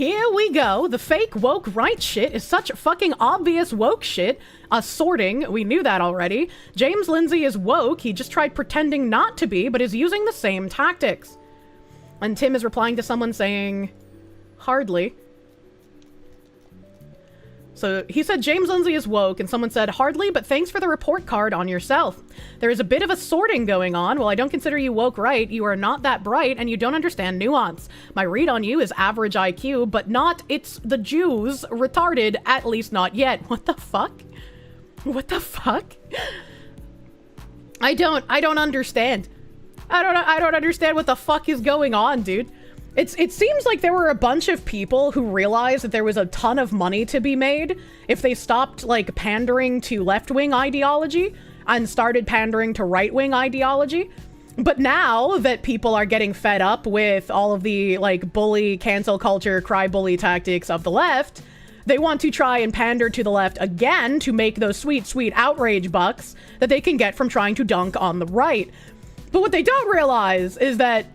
here we go. The fake woke right shit is such fucking obvious woke shit. Sorting, we knew that already. James Lindsay is woke. He just tried pretending not to be, but is using the same tactics. And Tim is replying to someone saying, hardly. So he said James Lindsay is woke, and someone said, hardly, but thanks for the report card on yourself. There is a bit of a sorting going on. While I don't consider you woke right, you are not that bright, and you don't understand nuance. My read on you is average IQ, but not it's the Jews retarded, at least not yet. What the fuck? What the fuck? I don't understand. I don't understand what the fuck is going on, dude. It seems like there were a bunch of people who realized that there was a ton of money to be made if they stopped, like, pandering to left-wing ideology and started pandering to right-wing ideology. But now that people are getting fed up with all of the, like, bully, cancel culture, cry bully tactics of the left, they want to try and pander to the left again to make those sweet, sweet outrage bucks that they can get from trying to dunk on the right. But what they don't realize is that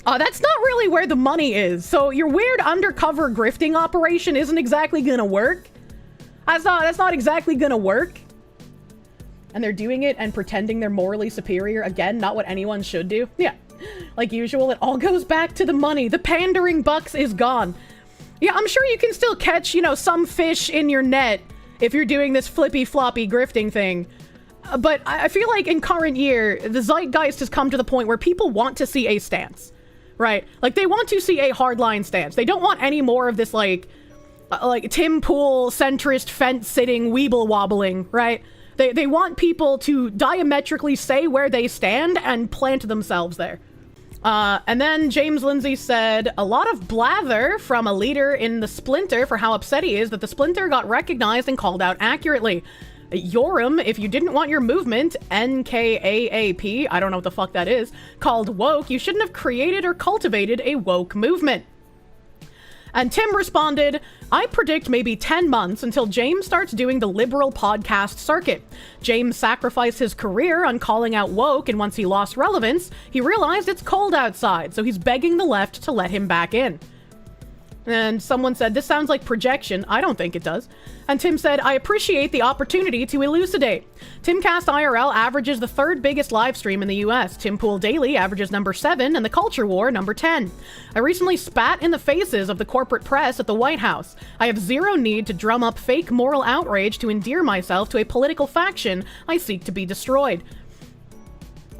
that's not really where the money is. So your weird undercover grifting operation isn't exactly gonna work. That's not exactly gonna work. And they're doing it and pretending they're morally superior. Again, not what anyone should do. Yeah, like usual, it all goes back to the money. The pandering bucks is gone. Yeah, I'm sure you can still catch, you know, some fish in your net if you're doing this flippy floppy grifting thing. But I feel like in current year, the zeitgeist has come to the point where people want to see a stance. Right? Like, they want to see a hardline stance. They don't want any more of this, like Tim Pool, centrist, fence-sitting, weeble-wobbling, right? They want people to diametrically say where they stand and plant themselves there. And then James Lindsay said, a lot of blather from a leader in the Splinter for how upset he is that the Splinter got recognized and called out accurately. Yoram, if you didn't want your movement, NKAAP, I don't know what the fuck that is, called woke, you shouldn't have created or cultivated a woke movement. And Tim responded, I predict maybe 10 months until James starts doing the liberal podcast circuit. James sacrificed his career on calling out woke, and once he lost relevance, he realized it's cold outside, so he's begging the left to let him back in. And someone said, this sounds like projection. I don't think it does. And Tim said, I appreciate the opportunity to elucidate. Timcast IRL averages the 3rd biggest live stream in the US. Timpool Daily averages number 7 and the Culture War number 10. I recently spat in the faces of the corporate press at the White House. I have zero need to drum up fake moral outrage to endear myself to a political faction I seek to be destroyed.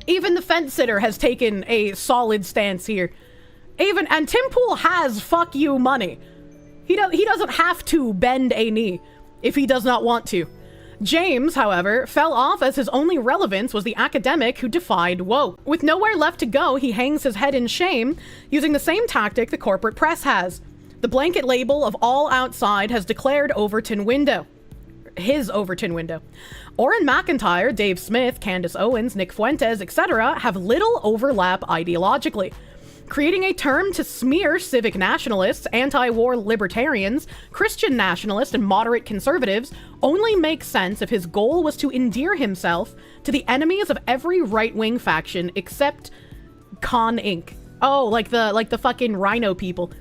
Even the fence sitter has taken a solid stance here. And Tim Pool has fuck you money. He doesn't have to bend a knee if he does not want to. James, however, fell off as his only relevance was the academic who defied woke. With nowhere left to go, he hangs his head in shame, using the same tactic the corporate press has. The blanket label of all outside has declared Overton window. His Overton window. Orrin McIntyre, Dave Smith, Candace Owens, Nick Fuentes, etc. have little overlap ideologically. Creating a term to smear civic nationalists, anti-war libertarians, Christian nationalists, and moderate conservatives only makes sense if his goal was to endear himself to the enemies of every right-wing faction except Con Inc. Oh, like the fucking rhino people.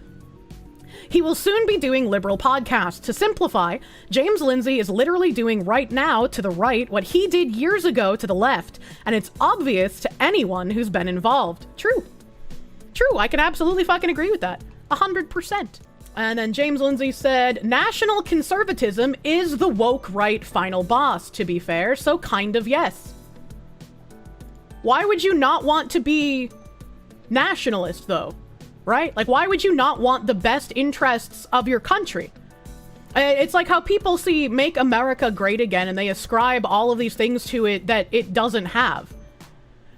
He will soon be doing liberal podcasts. To simplify, James Lindsay is literally doing right now to the right what he did years ago to the left, and it's obvious to anyone who's been involved. True, I can absolutely fucking agree with that. 100%. And then James Lindsay said, national conservatism is the woke right final boss, to be fair, so kind of yes. Why would you not want to be nationalist, though? Right? Like, why would you not want the best interests of your country? It's like how people see Make America Great Again and they ascribe all of these things to it that it doesn't have.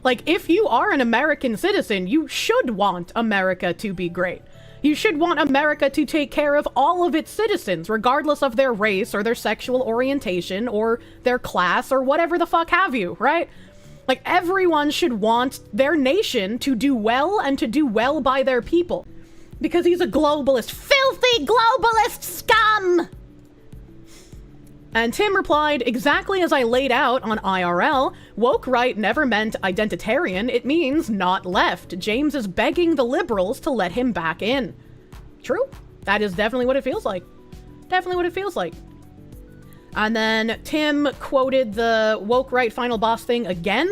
Like, if you are an American citizen, you should want America to be great. You should want America to take care of all of its citizens, regardless of their race or their sexual orientation or their class or whatever the fuck have you, right? Like, everyone should want their nation to do well and to do well by their people. Because he's a globalist. Filthy globalist scum! And Tim replied, exactly as I laid out on IRL, woke right never meant identitarian, it means not left. James is begging the liberals to let him back in. True. That is definitely what it feels like. Definitely what it feels like. And then Tim quoted the woke right final boss thing again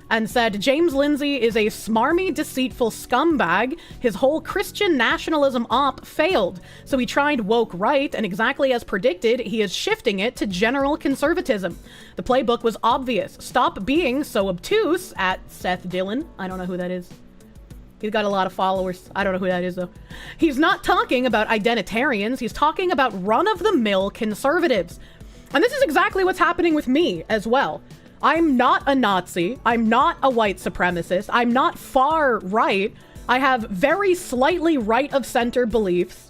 and said, James Lindsay is a smarmy, deceitful scumbag. His whole Christian nationalism op failed. So he tried woke right, and exactly as predicted, he is shifting it to general conservatism. The playbook was obvious. Stop being so obtuse at Seth Dillon. I don't know who that is. He's got a lot of followers. I don't know who that is, though. He's not talking about identitarians. He's talking about run-of-the-mill conservatives. And this is exactly what's happening with me as well. I'm not a Nazi. I'm not a white supremacist. I'm not far right. I have very slightly right-of-center beliefs.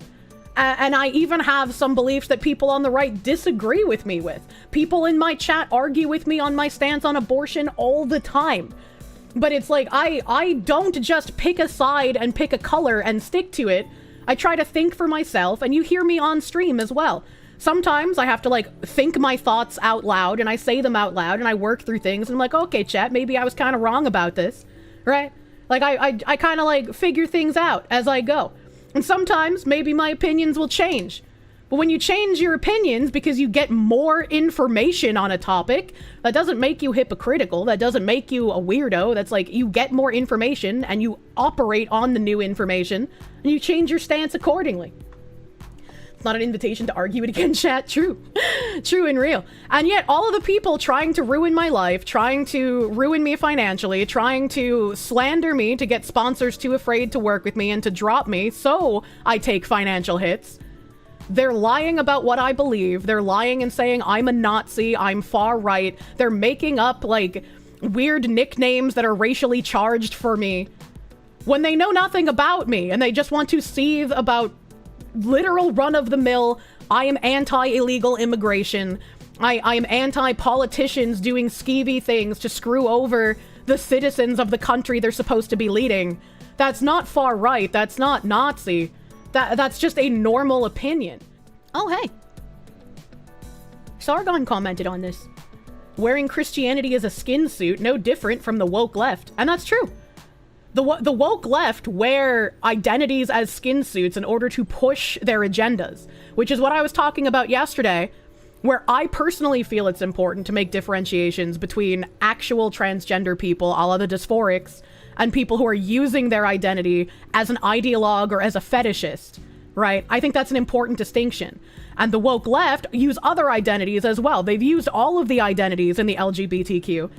And I even have some beliefs that people on the right disagree with me with. People in my chat argue with me on my stance on abortion all the time. But it's like, I don't just pick a side and pick a color and stick to it. I try to think for myself, and you hear me on stream as well. Sometimes I have to, like, think my thoughts out loud, and I say them out loud, and I work through things, and I'm like, okay, chat, maybe I was kind of wrong about this, right? Like, I kind of, like, figure things out as I go. And sometimes, maybe my opinions will change. But when you change your opinions because you get more information on a topic, that doesn't make you hypocritical, that doesn't make you a weirdo, that's like, you get more information, and you operate on the new information, and you change your stance accordingly. Not an invitation to argue it again, chat. True. True and real. And yet all of the people trying to ruin my life, trying to ruin me financially, trying to slander me to get sponsors too afraid to work with me and to drop me so I take financial hits. They're lying about what I believe. They're lying and saying I'm a Nazi, I'm far right. They're making up like weird nicknames that are racially charged for me when they know nothing about me and they just want to seethe about literal run-of-the-mill, I am anti-illegal immigration. I am anti-politicians doing skeevy things to screw over the citizens of the country they're supposed to be leading. That's not far right. That's not Nazi. That's just a normal opinion. Oh, hey. Sargon commented on this. Wearing Christianity as a skin suit, no different from the woke left. And that's true. The woke left wear identities as skin suits in order to push their agendas, which is what I was talking about yesterday, where I personally feel it's important to make differentiations between actual transgender people, a la the dysphorics, and people who are using their identity as an ideologue or as a fetishist, right? I think that's an important distinction. And the woke left use other identities as well. They've used all of the identities in the LGBTQ.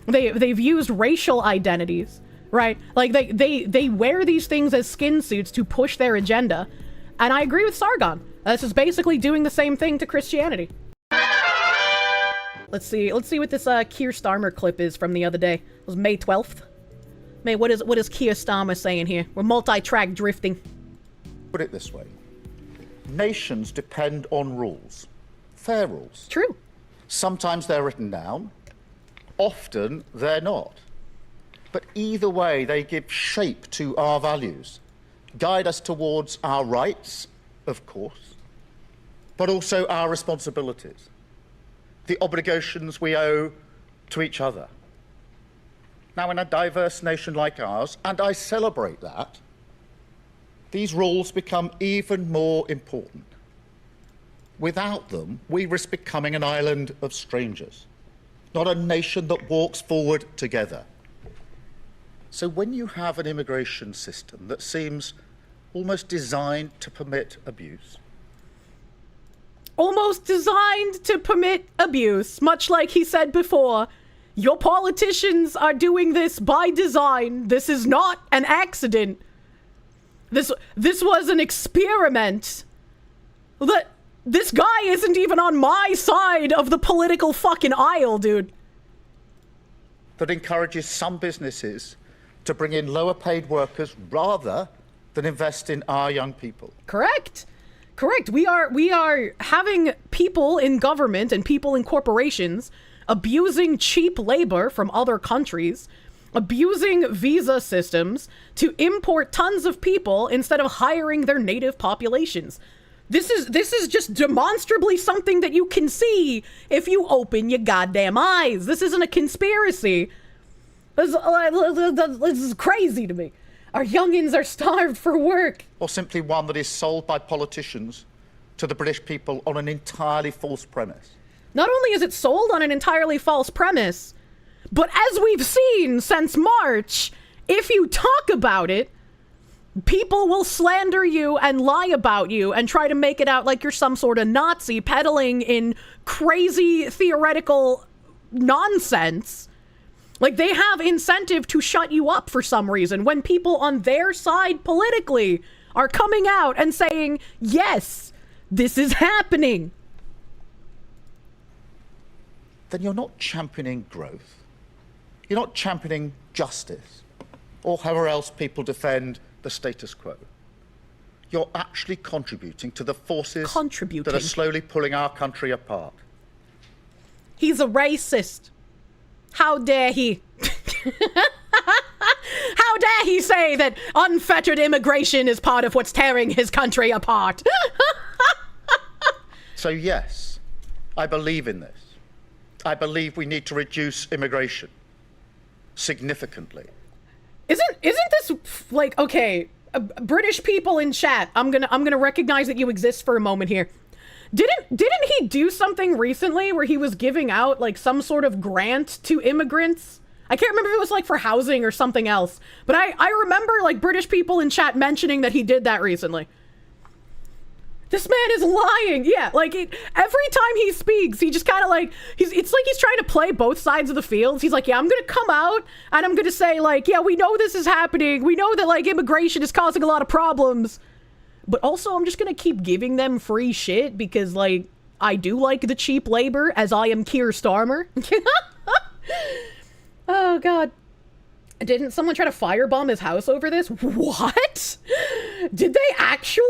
They've used racial identities. Right? Like, they wear these things as skin suits to push their agenda. And I agree with Sargon. This is basically doing the same thing to Christianity. Let's see what this Kier Starmer clip is from the other day. It was May 12th. May, what is Kier Starmer saying here? We're multi-track drifting. Put it this way. Nations depend on rules. Fair rules. True. Sometimes they're written down. Often they're not. But either way, they give shape to our values, guide us towards our rights, of course, but also our responsibilities, the obligations we owe to each other. Now, in a diverse nation like ours, and I celebrate that, these rules become even more important. Without them, we risk becoming an island of strangers, not a nation that walks forward together. So when you have an immigration system that seems almost designed to permit abuse. Almost designed to permit abuse, much like he said before. Your politicians are doing this by design. This is not an accident. This was an experiment. This guy isn't even on my side of the political fucking aisle, dude. That encourages some businesses to bring in lower paid workers rather than invest in our young people. Correct. We are having people in government and people in corporations abusing cheap labor from other countries, abusing visa systems to import tons of people instead of hiring their native populations. This is just demonstrably something that you can see if you open your goddamn eyes. This isn't a conspiracy. This is crazy to me. Our youngins are starved for work. Or simply one that is sold by politicians to the British people on an entirely false premise? Not only is it sold on an entirely false premise, but as we've seen since March, if you talk about it, people will slander you and lie about you and try to make it out like you're some sort of Nazi peddling in crazy theoretical nonsense. Like, they have incentive to shut you up for some reason when people on their side politically are coming out and saying, yes, this is happening. Then you're not championing growth. You're not championing justice, or however else people defend the status quo. You're actually contributing to the forces that are slowly pulling our country apart. He's a racist. How dare he? How dare he say that unfettered immigration is part of what's tearing his country apart? So yes, I believe in this. I believe we need to reduce immigration significantly. Isn't this like, okay, British people in chat, I'm gonna recognize that you exist for a moment here. Didn't he do something recently where he was giving out like some sort of grant to immigrants? I can't remember if it was like for housing or something else, but I remember like British people in chat mentioning that he did that recently. This man is lying. Yeah, like every time he speaks, he just kind of like, it's like he's trying to play both sides of the fields. He's like, yeah, I'm going to come out and I'm going to say like, yeah, we know this is happening. We know that like immigration is causing a lot of problems. But also I'm just going to keep giving them free shit because like, I do like the cheap labor as I am Kier Starmer. Oh God. Didn't someone try to firebomb his house over this? What? Did they actually?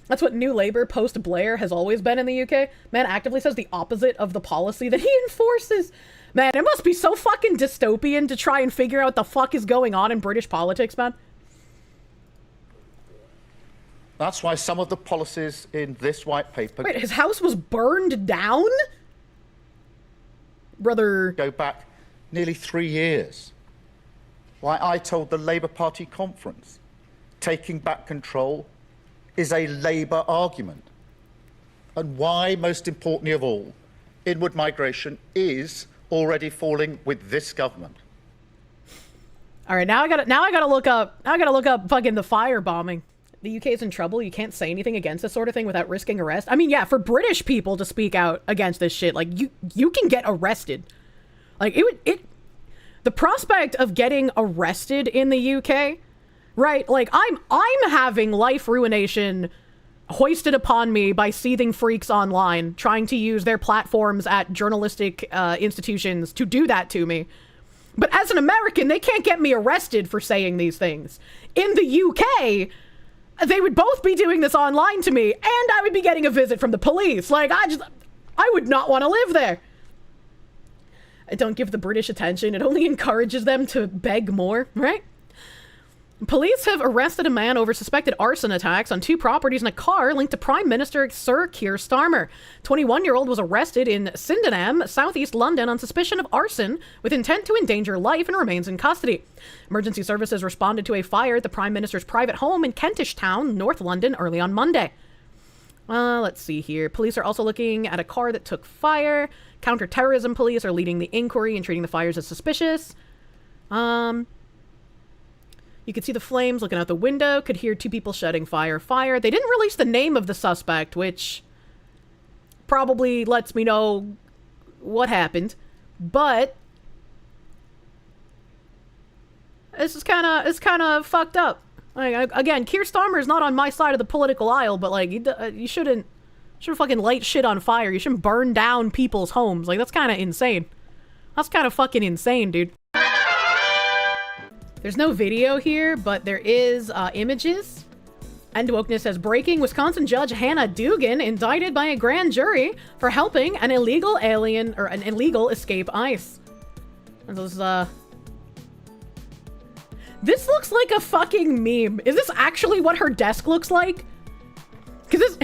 That's what New Labour post-Blair has always been in the UK. Man actively says the opposite of the policy that he enforces. Man, it must be so fucking dystopian to try and figure out what the fuck is going on in British politics, man. That's why some of the policies in this white paper... Wait, his house was burned down? Brother... ...go back nearly 3 years. Why I told the Labour Party conference, taking back control is a Labour argument. And why, most importantly of all, inward migration is already falling with this government. All right, now I gotta look up fucking the firebombing. The UK is in trouble. You can't say anything against this sort of thing without risking arrest. I mean, yeah, for British people to speak out against this shit, like you can get arrested. Like the prospect of getting arrested in the UK, right? Like I'm having life ruination hoisted upon me by seething freaks online trying to use their platforms at journalistic institutions to do that to me. But as an American, they can't get me arrested for saying these things. In the UK, they would both be doing this online to me, and I would be getting a visit from the police. Like, I would not want to live there. I don't give the British attention. It only encourages them to beg more, right? Police have arrested a man over suspected arson attacks on 2 properties in a car linked to Prime Minister Sir Kier Starmer. 21-year-old was arrested in Sydenham, southeast London, on suspicion of arson with intent to endanger life and remains in custody. Emergency services responded to a fire at the Prime Minister's private home in Kentish Town, North London, early on Monday. Let's see here. Police are also looking at a car that took fire. Counter-terrorism police are leading the inquiry and treating the fires as suspicious. You could see the flames looking out the window, could hear 2 people shouting fire, fire. They didn't release the name of the suspect, which probably lets me know what happened. But it's kind of fucked up. Like, again, Kier Starmer is not on my side of the political aisle, but like you shouldn't fucking light shit on fire. You shouldn't burn down people's homes. Like, that's kind of insane. That's kind of fucking insane, dude. There's no video here, but there is images. End Wokeness says, breaking: Wisconsin Judge Hannah Dugan indicted by a grand jury for helping an illegal alien or an illegal escape ICE. And this looks like a fucking meme. Is this actually what her desk looks like? Because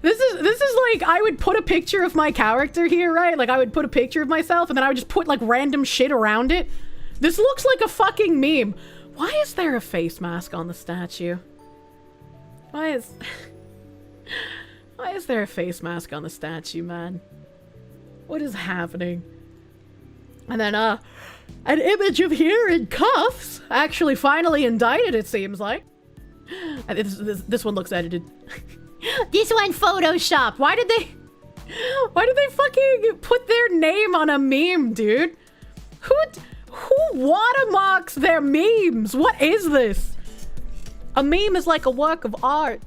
this is like, I would put a picture of my character here, right? Like I would put a picture of myself and then I would just put like random shit around it. This looks like a fucking meme. Why is there a face mask on the statue? Why is there a face mask on the statue, man? What is happening? And then, an image of here in cuffs, actually finally indicted, it seems like. And this one looks edited. This one photoshopped. Why did they fucking put their name on a meme, dude? Who watermarks their memes? What is this? A meme is like a work of art.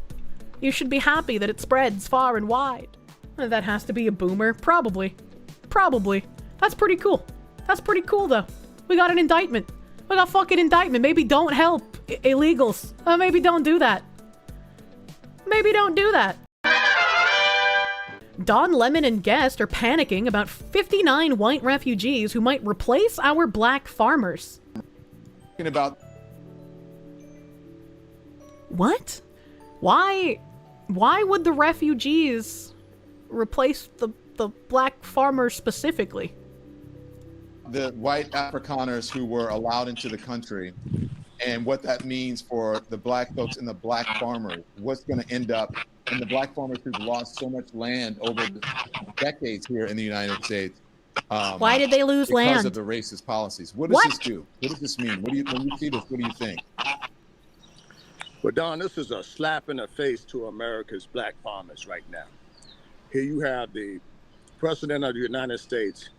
You should be happy that it spreads far and wide. That has to be a boomer. Probably. That's pretty cool. That's pretty cool, though. We got an indictment. We got fucking indictment. Maybe don't help illegals. Maybe don't do that. Maybe don't do that. Don Lemon and Guest are panicking about 59 white refugees who might replace our black farmers. About what? Why would the refugees replace the black farmers specifically? the white Afrikaners who were allowed into the country and what that means for the black folks and the black farmers, what's going to end up, and the black farmers who've lost so much land over the decades here in the United States. Why did they lose land? Because of the racist policies. What does this do? What does this mean? When you see this, what do you think? Well, Don, this is a slap in the face to America's black farmers right now. Here you have the President of the United States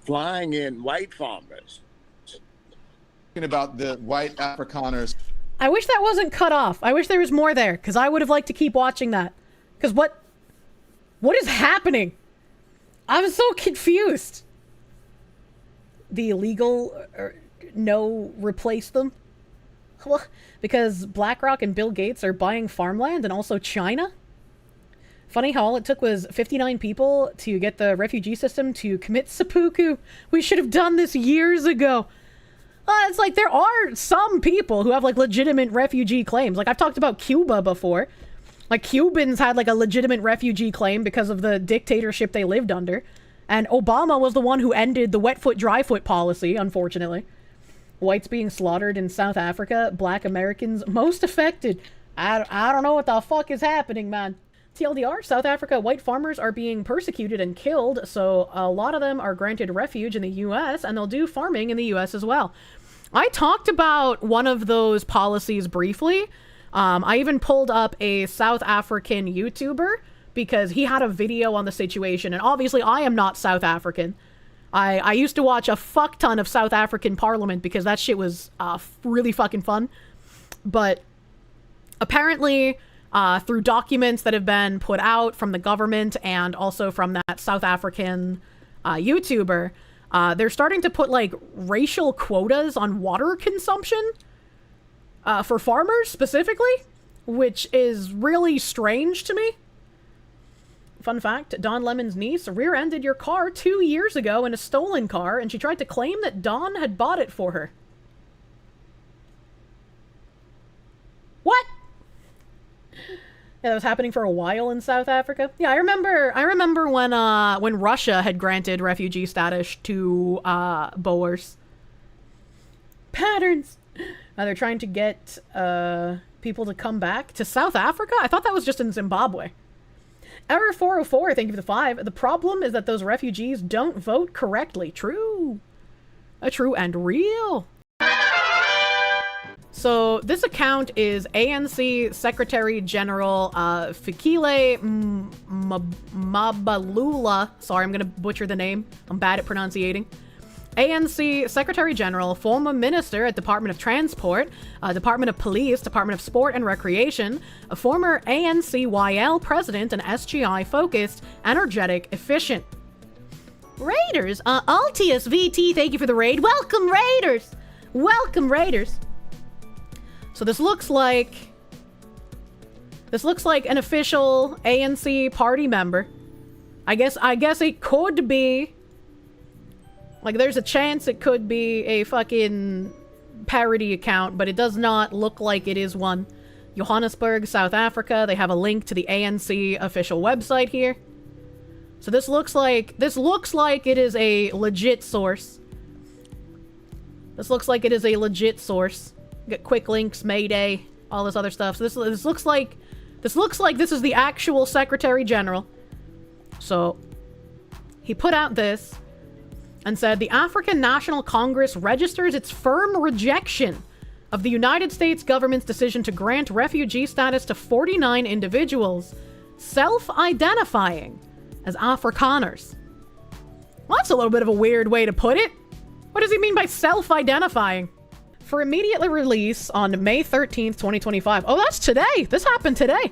flying in white farmers. Talking about the white Afrikaners. I wish that wasn't cut off. I wish there was more there, because I would have liked to keep watching that. Because what is happening? I'm so confused. The illegal, replace them? Well, because BlackRock and Bill Gates are buying farmland and also China? Funny how all it took was 59 people to get the refugee system to commit seppuku. We should have done this years ago. It's like there are some people who have like legitimate refugee claims. Like I've talked about Cuba before. Like Cubans had like a legitimate refugee claim because of the dictatorship they lived under. And Obama was the one who ended the wet foot, dry foot policy, unfortunately. Whites being slaughtered in South Africa, black Americans most affected. I don't know what the fuck is happening, man. TLDR, South Africa white farmers are being persecuted and killed, so a lot of them are granted refuge in the US, and they'll do farming in the US as well. I talked about one of those policies briefly. I even pulled up a South African YouTuber because he had a video on the situation, and obviously I am not South African. I used to watch a fuck ton of South African Parliament because that shit was really fucking fun. But apparently, through documents that have been put out from the government and also from that South African YouTuber, they're starting to put like racial quotas on water consumption for farmers specifically, which is really strange to me. Fun fact, Don Lemon's niece rear-ended your car 2 years ago in a stolen car, and she tried to claim that Don had bought it for her. What? Yeah, that was happening for a while in South Africa. Yeah, I remember when Russia had granted refugee status to Boers. Patterns. They're trying to get people to come back to South Africa. I thought that was just in Zimbabwe. Error 404, thank you for the 5. The problem is that those refugees don't vote correctly. True. True and real. So this account is ANC Secretary General Fikile Mabalula. Sorry, I'm going to butcher the name. I'm bad at pronunciating. ANC Secretary General, former Minister at Department of Transport, Department of Police, Department of Sport and Recreation, a former ANCYL President and SGI-focused, energetic, efficient. Raiders, Altius VT, thank you for the raid. Welcome, Raiders! Welcome, Raiders! So this looks like an official ANC party member. I guess it could be. Like, there's a chance it could be a fucking parody account, but it does not look like it is one. Johannesburg, South Africa. They have a link to the ANC official website here. So this looks like it is a legit source. This looks like it is a legit source. Get quick links, Mayday, all this other stuff. So this looks like this is the actual Secretary General. So he put out this and said the African National Congress registers its firm rejection of the United States government's decision to grant refugee status to 49 individuals self-identifying as Afrikaners. Well, that's a little bit of a weird way to put it. What does he mean by self-identifying? For immediately release on May 13th, 2025. Oh, that's today. This happened today.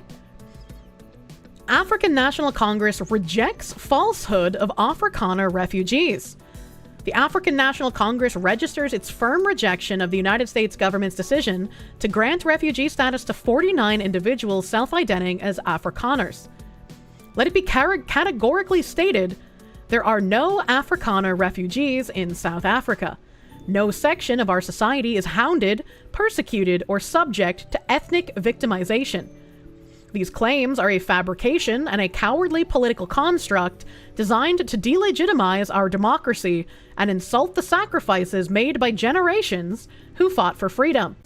African National Congress rejects falsehood of Afrikaner refugees. The African National Congress registers its firm rejection of the United States government's decision to grant refugee status to 49 individuals self-identifying as Afrikaners. Let it be categorically stated, there are no Afrikaner refugees in South Africa. No section of our society is hounded, persecuted, or subject to ethnic victimization. These claims are a fabrication and a cowardly political construct designed to delegitimize our democracy and insult the sacrifices made by generations who fought for freedom.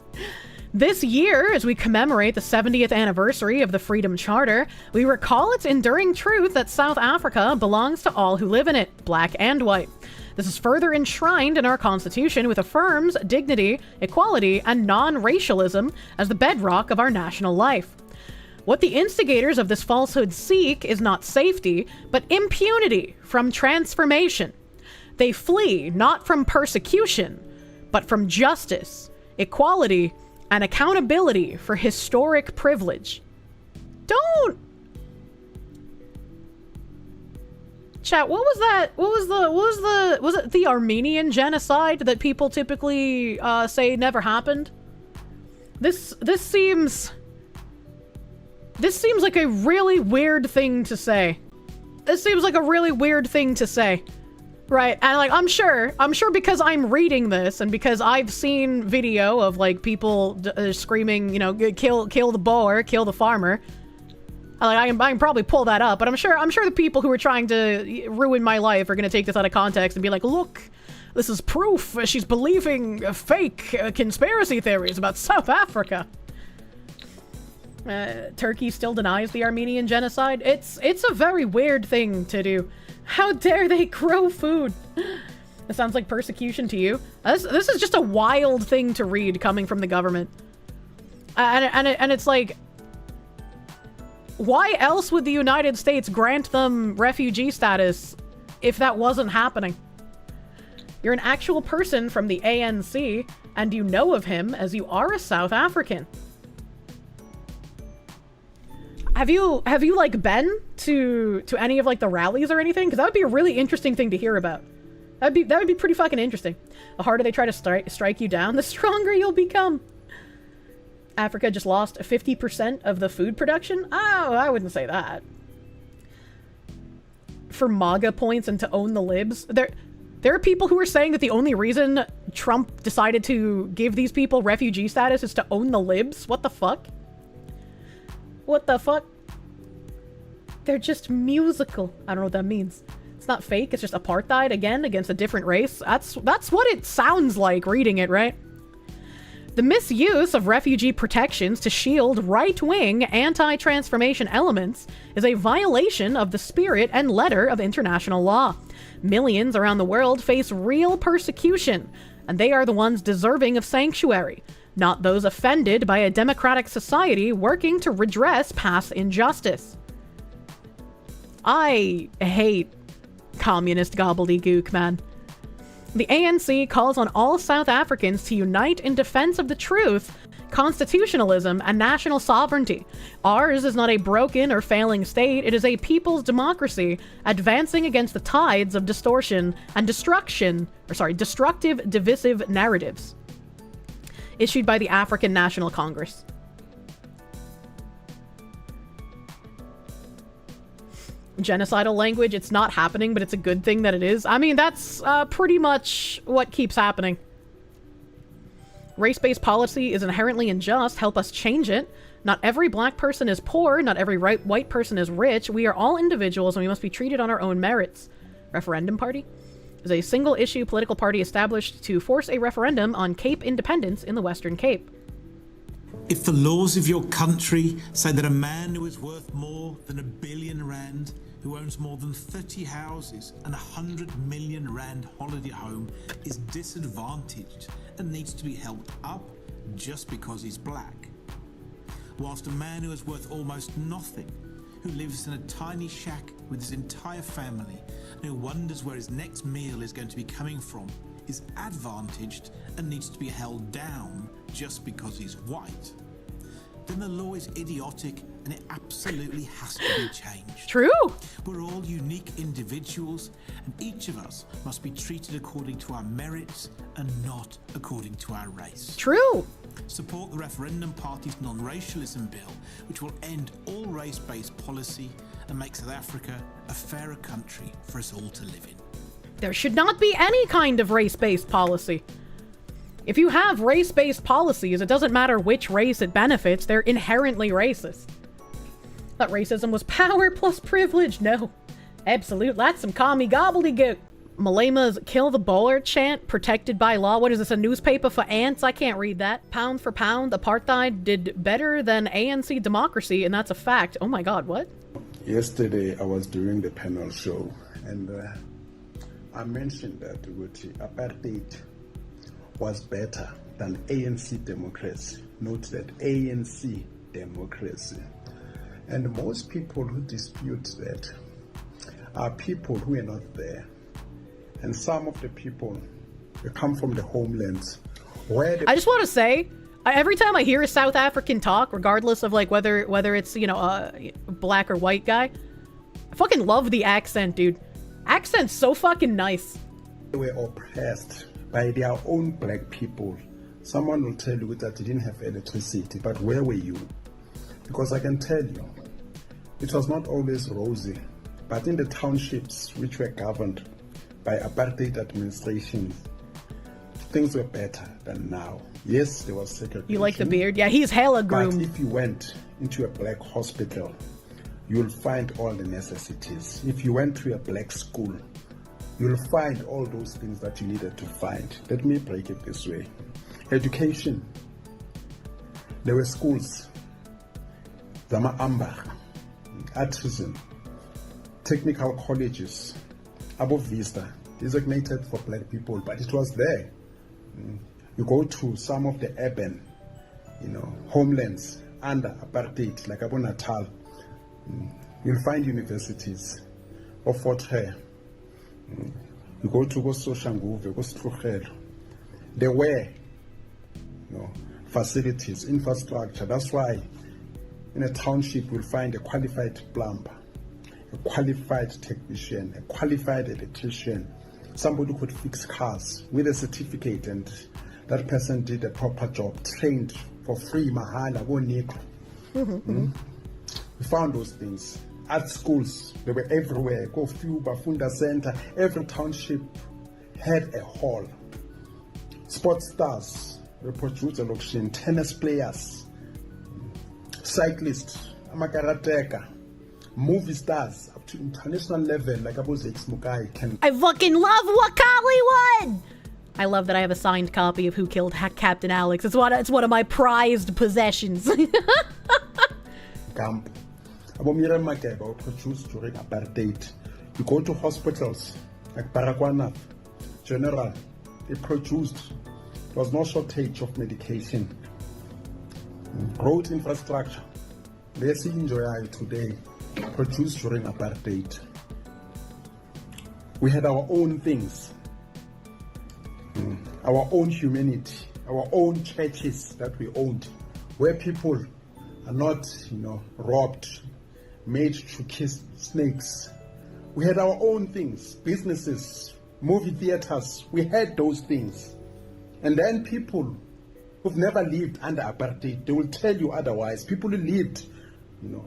This year, as we commemorate the 70th anniversary of the Freedom Charter, we recall its enduring truth that South Africa belongs to all who live in it, black and white. This is further enshrined in our Constitution, which affirms dignity, equality, and non-racialism as the bedrock of our national life. What the instigators of this falsehood seek is not safety, but impunity from transformation. They flee not from persecution, but from justice, equality, and accountability for historic privilege. Don't... Chat, what was that? Was it the Armenian genocide that people typically say never happened? This seems like a really weird thing to say. This seems like a really weird thing to say. Right, and like, I'm sure because I'm reading this and because I've seen video of like people screaming, you know, kill the boer, kill the farmer. I can probably pull that up, but I'm sure the people who are trying to ruin my life are going to take this out of context and be like, look, this is proof she's believing fake conspiracy theories about South Africa. Turkey still denies the Armenian genocide. It's a very weird thing to do. How dare they grow food? That sounds like persecution to you. This is just a wild thing to read coming from the government. And it's like, why else would the United States grant them refugee status if that wasn't happening? You're an actual person from the ANC, and you know of him as you are a South African. Have you like been to any of like the rallies or anything? Because that would be a really interesting thing to hear about. That would be pretty fucking interesting. The harder they try to strike you down, the stronger you'll become. Africa just lost 50% of the food production? Oh, I wouldn't say that. For MAGA points and to own the libs. There are people who are saying that the only reason Trump decided to give these people refugee status is to own the libs? What the fuck? What the fuck? They're just musical. I don't know what that means. It's not fake, it's just apartheid again against a different race. That's what it sounds like reading it, right? The misuse of refugee protections to shield right-wing anti-transformation elements is a violation of the spirit and letter of international law. Millions around the world face real persecution, and they are the ones deserving of sanctuary, not those offended by a democratic society working to redress past injustice. I hate communist gobbledygook, man. The ANC calls on all South Africans to unite in defense of the truth, constitutionalism, and national sovereignty. Ours is not a broken or failing state, it is a people's democracy advancing against the tides of distortion and destructive divisive narratives. Issued by the African National Congress. Genocidal language, it's not happening, but it's a good thing that it is. I mean, that's pretty much what keeps happening. Race-based policy is inherently unjust. Help us change it. Not every black person is poor. Not every white person is rich. We are all individuals and we must be treated on our own merits. Referendum Party is a single-issue political party established to force a referendum on Cape independence in the Western Cape. If the laws of your country say that a man who is worth more than R1 billion, who owns more than 30 houses and R100 million holiday home, is disadvantaged and needs to be held up just because he's black, whilst a man who is worth almost nothing, who lives in a tiny shack with his entire family and who wonders where his next meal is going to be coming from, is advantaged and needs to be held down just because he's white, then the law is idiotic and it absolutely has to be changed. True. We're all unique individuals and each of us must be treated according to our merits and not according to our race. True. Support the Referendum Party's non-racialism bill, which will end all race-based policy and make South Africa a fairer country for us all to live in. There should not be any kind of race-based policy. If you have race-based policies, it doesn't matter which race it benefits, they're inherently racist. Thought racism was power plus privilege. No. Absolute. That's some commie gobbledygook. Malema's kill the bowler chant, protected by law. What is this, a newspaper for ants? I can't read that. Pound for pound, apartheid did better than ANC democracy, and that's a fact. Oh my god, what? Yesterday I was doing the panel show, and I mentioned that apartheid was better than ANC democracy. Note that ANC democracy. And most people who dispute that are people who are not there. And some of the people, they come from the homelands where I just want to say, every time I hear a South African talk, regardless of like whether it's, you know, a black or white guy, I fucking love the accent, dude. Accent's so fucking nice. they were oppressed by their own black people. Someone will tell you that you didn't have electricity, but where were you? Because I can tell you, it was not always rosy, but in the townships which were governed by apartheid administrations, things were better than now. Yes, there was segregation. You like the beard? Yeah, he's hella groomed. But if you went into a black hospital, you'll find all the necessities. If you went to a black school, you'll find all those things that you needed to find. Let me break it this way. Education. There were schools, Zama Amber, Artisan, technical colleges, Abo Vista, designated for black people, but it was there. You go to some of the urban, homelands under apartheid, like Abu Natal, you'll find universities of Fort Hare. You go to Soshanguve, go Struchel. There were facilities, infrastructure. That's why in a township you'll find a qualified plumber, a qualified technician, a qualified electrician, somebody who could fix cars with a certificate, and that person did a proper job, trained for free, mahala, go nickel. We found those things. Art schools, they were everywhere. Go Few, Bafunda Center, every township had a hall. Sports stars were produced an auction, tennis players, cyclists, amakarateka, movie stars up to international level, like Abu Zex Mukai can. I fucking love Hollywood! I love that I have a signed copy of Who Killed Captain Alex. It's one of my prized possessions. Camp. Abu Mira Makeba were produced during apartheid. You go to hospitals like Baragwana, General, they produced. There was no shortage of medication. Road infrastructure, they see enjoy today, produced during apartheid. We had our own things, our own humanity, our own churches that we owned, where people are not, robbed, made to kiss snakes. We had our own things, businesses, movie theaters. We had those things. And then people who've never lived under apartheid, they will tell you otherwise. People who lived,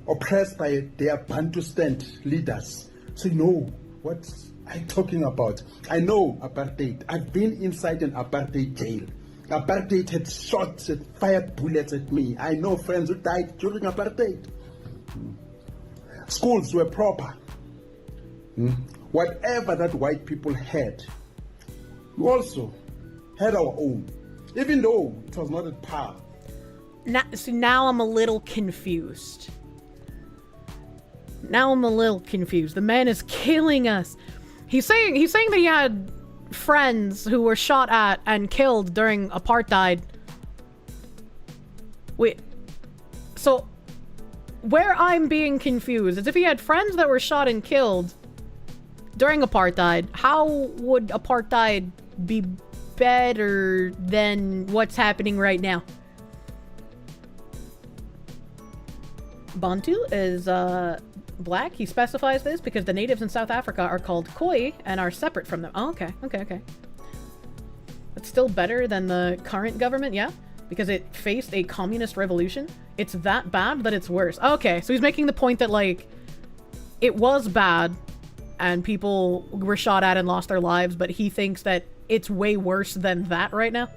oppressed by their Bantustan leaders. So what I'm talking about. I know apartheid. I've been inside an apartheid jail. Apartheid had shot, had fired bullets at me. I know friends who died during apartheid. Schools were proper. Whatever that white people had, we also had our own. Even though it was not at par, now I'm a little confused. Now I'm a little confused. The man is killing us. He's saying that he had friends who were shot at and killed during apartheid. Wait. So, where I'm being confused is if he had friends that were shot and killed during apartheid, how would apartheid be better than what's happening right now? Bantu is, black. He specifies this because the natives in South Africa are called Khoi and are separate from them. Oh, okay. It's still better than the current government, yeah? Because it faced a communist revolution. It's that bad that it's worse. Okay, so he's making the point that, like, it was bad and people were shot at and lost their lives, but he thinks that it's way worse than that right now.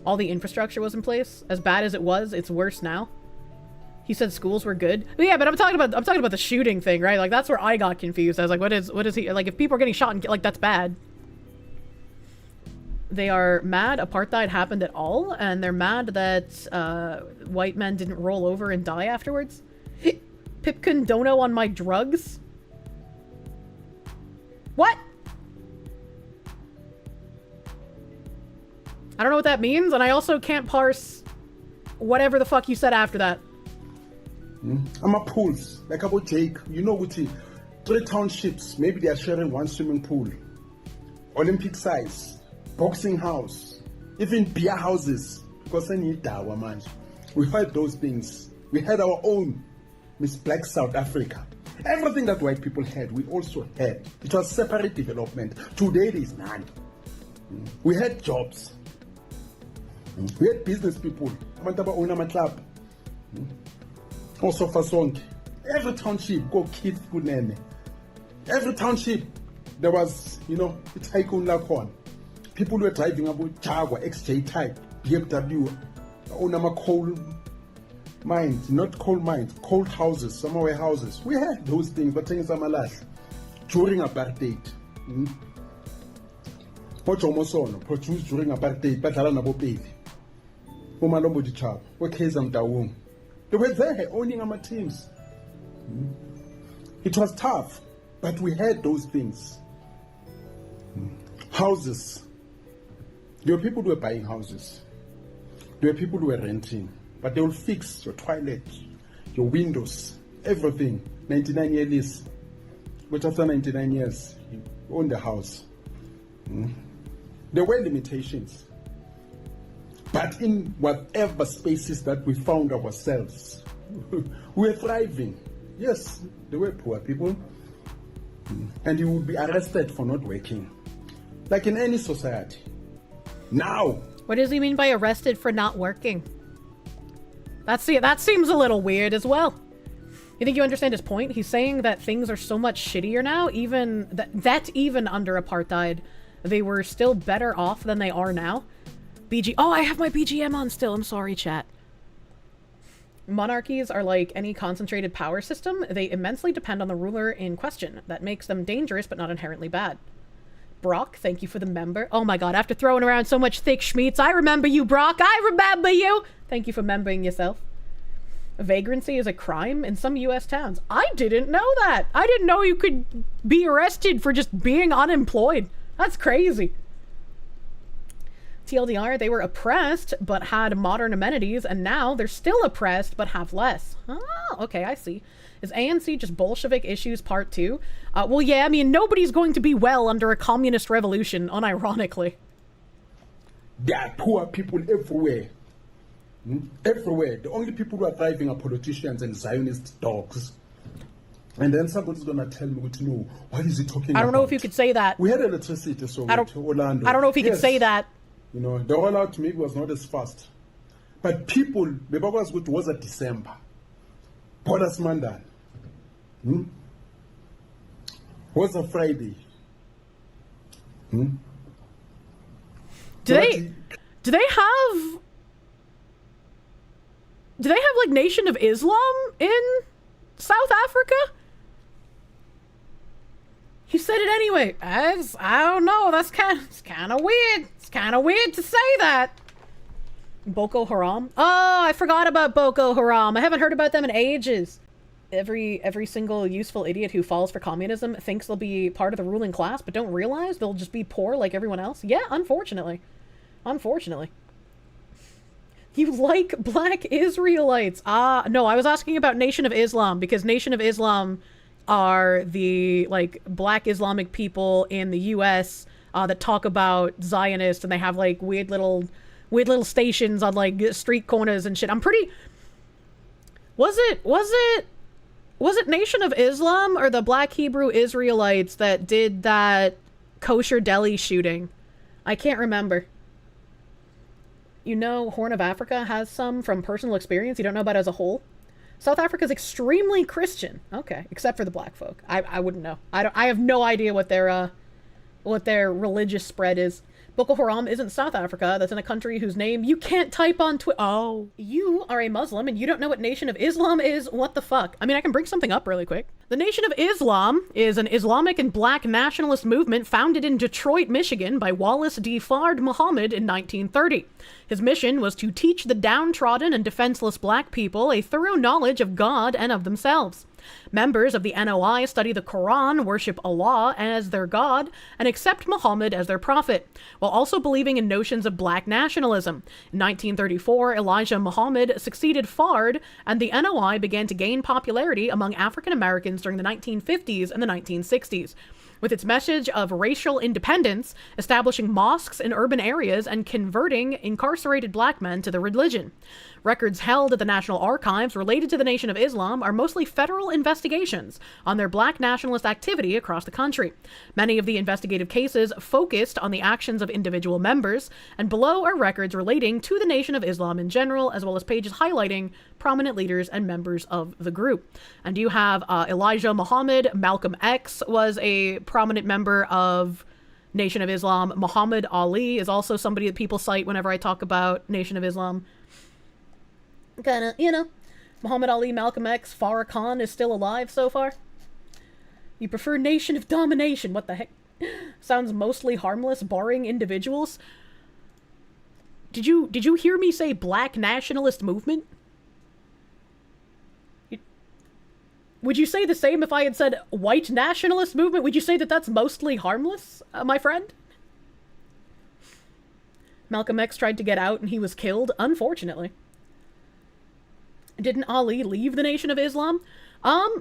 All the infrastructure was in place. As bad as it was, it's worse now. He said schools were good. But yeah, but I'm talking about the shooting thing, right? Like, that's where I got confused. I was like, what is he, like, if people are getting shot and, like, that's bad. They are mad apartheid happened at all, and they're mad that, white men didn't roll over and die afterwards. Pipkin dono on my drugs? What? I don't know what that means, and I also can't parse whatever the fuck you said after that. I'm a pools, like about Jake, you know, with the 3 townships, maybe they are sharing 1 swimming pool, Olympic size, boxing house, even beer houses, because I need dawa, man. We had those things. We had our own Miss Black South Africa. Everything that white people had, we also had. It was separate development. Today there is none. We had jobs. We had business people. Club. Also for song. Every township go kid Punene. Every township there was, you know, a tycoon lakon. People were driving about Jaguar, XJ type, BMW, Onama coal mines, not coal mines, cold houses, some warehouses. We had those things, but things are malash. During apartheid. Pochomosono, produced during apartheid, but Alana baby. Umalombo di chap, what case am Dawung. They were there owning our teams. It was tough, but we had those things. Houses. There were people who were buying houses. There were people who were renting. But they will fix your toilet, your windows, everything. 99-year lease. But after 99 years, you own the house. There were limitations. But in whatever spaces that we found ourselves, we were thriving. Yes, there were poor people. And you would be arrested for not working. Like in any society. Now. What does he mean by arrested for not working? That seems a little weird as well. You think you understand his point? He's saying that things are so much shittier now, even that even under apartheid, they were still better off than they are now. Oh, I have my BGM on still. I'm sorry, chat. Monarchies are like any concentrated power system. They immensely depend on the ruler in question. That makes them dangerous, but not inherently bad. Brock, thank you for the member. Oh my god, after throwing around so much thick schmeats, I remember you, Brock. I remember you. Thank you for membering yourself. Vagrancy is a crime in some U.S. towns. I didn't know that. I didn't know you could be arrested for just being unemployed. That's crazy. TLDR, they were oppressed, but had modern amenities, and now they're still oppressed, but have less. Oh, okay, I see. Is ANC just Bolshevik issues part 2? Well, yeah, I mean, nobody's going to be well under a communist revolution, unironically. There are poor people everywhere. Everywhere. The only people who are thriving are politicians and Zionist dogs. And then somebody's going to tell me, no, what is he talking about? I don't know if you could say that. We had electricity, so Orlando. I don't know if you could say that. You know, the rollout maybe was not as fast. But people, the Bagwas was at December. Bodas Mandan. Was a Friday. Do they have like Nation of Islam in South Africa? He said it anyway. I don't know. It's kind of weird. It's kind of weird to say that. Boko Haram? Oh, I forgot about Boko Haram. I haven't heard about them in ages. Every single useful idiot who falls for communism thinks they'll be part of the ruling class, but don't realize they'll just be poor like everyone else. Yeah, unfortunately. Unfortunately. You like black Israelites? No, I was asking about Nation of Islam, because Nation of Islam are the, like, black Islamic people in the US that talk about Zionists, and they have, like, weird little stations on, like, street corners and shit. I'm pretty... Was it Nation of Islam or the Black Hebrew Israelites that did that kosher deli shooting? I can't remember. You know, Horn of Africa has some from personal experience. You don't know about it as a whole. South Africa's extremely Christian. Okay, except for the black folk. I wouldn't know. I have no idea what their religious spread is. Boko Haram isn't South Africa. That's in a country whose name you can't type on Twitter. Oh, you are a Muslim and you don't know what Nation of Islam is? What the fuck? I mean, I can bring something up really quick. The Nation of Islam is an Islamic and black nationalist movement founded in Detroit, Michigan by Wallace D. Fard Muhammad in 1930. His mission was to teach the downtrodden and defenseless black people a thorough knowledge of God and of themselves. Members of the NOI study the Quran, worship Allah as their God, and accept Muhammad as their prophet, while also believing in notions of black nationalism. In 1934, Elijah Muhammad succeeded Fard, and the NOI began to gain popularity among African Americans during the 1950s and the 1960s. With its message of racial independence, establishing mosques in urban areas, and converting incarcerated black men to the religion. Records held at the National Archives related to the Nation of Islam are mostly federal investigations on their black nationalist activity across the country. Many of the investigative cases focused on the actions of individual members, and below are records relating to the Nation of Islam in general, as well as pages highlighting prominent leaders and members of the group. And you have Elijah Muhammad, Malcolm X was a prominent member of Nation of Islam. Muhammad Ali is also somebody that people cite whenever I talk about Nation of Islam. Kinda, you know, Muhammad Ali, Malcolm X, Farrakhan Khan is still alive so far. You prefer Nation of Domination. What the heck? Sounds mostly harmless, barring individuals. Did you hear me say black nationalist movement? Would you say the same if I had said white nationalist movement? Would you say that that's mostly harmless, my friend? Malcolm X tried to get out and he was killed, unfortunately. Didn't Ali leave the Nation of Islam?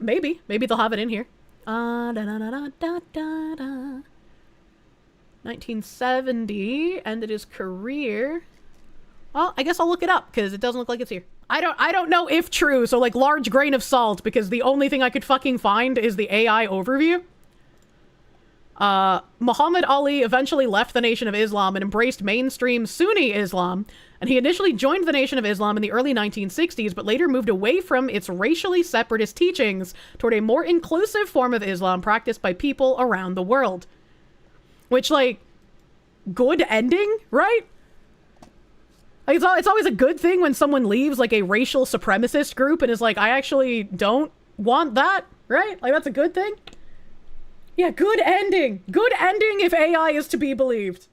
Maybe. Maybe they'll have it in here. 1970, ended his career. Well, I guess I'll look it up, because it doesn't look like it's here. I don't know if true, so like large grain of salt, because the only thing I could fucking find is the AI overview. Muhammad Ali eventually left the Nation of Islam and embraced mainstream Sunni Islam, and he initially joined the Nation of Islam in the early 1960s, but later moved away from its racially separatist teachings toward a more inclusive form of Islam practiced by people around the world. Which, like, good ending, right? Like, it's always a good thing when someone leaves, like, a racial supremacist group and is like, I actually don't want that, right? Like, that's a good thing. Yeah, good ending. Good ending if AI is to be believed.